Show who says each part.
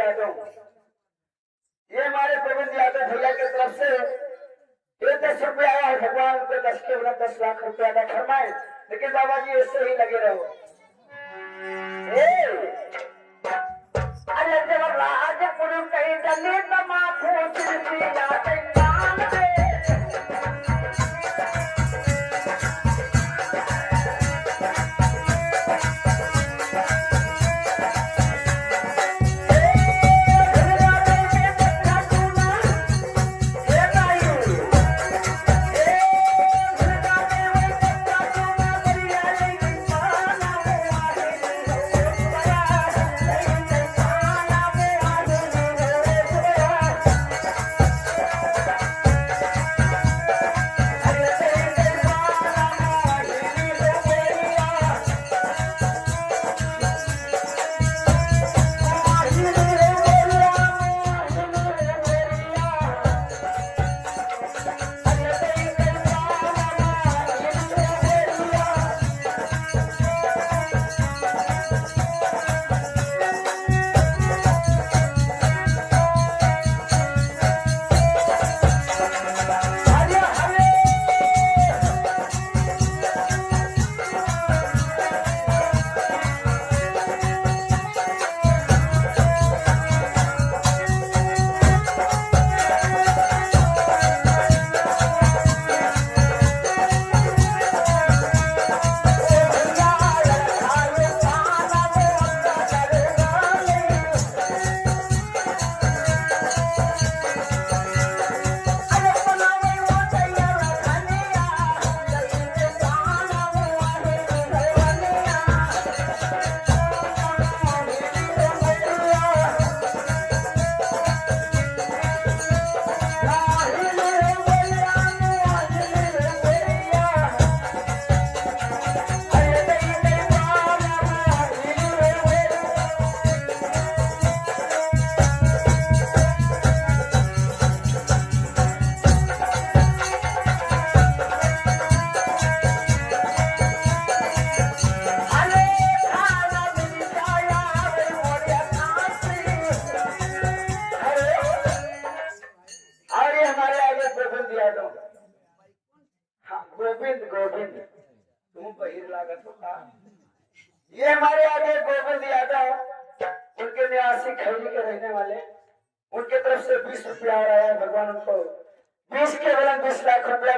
Speaker 1: यादव, ये हमारे गोविंद यादव भैया की तरफ से ये 10 रुपया आया है। भगवान के 10 के बदले 10 लाख रुपया अदा फरमाए, लेकिन बाबा जी ऐसे ही लगे रहो। अरे देवराज पुरु कहीं जले तमाकू सिरसिया नाम दे। गोविंद गोविंद तुम बहिर लागत होता। ये हमारे आगे गोविंद यादव उनके निवासी खैरी के रहने वाले, उनके तरफ से 20 रुपया आ रहा है। भगवान उनको 20 के बदले 20 लाख रुपया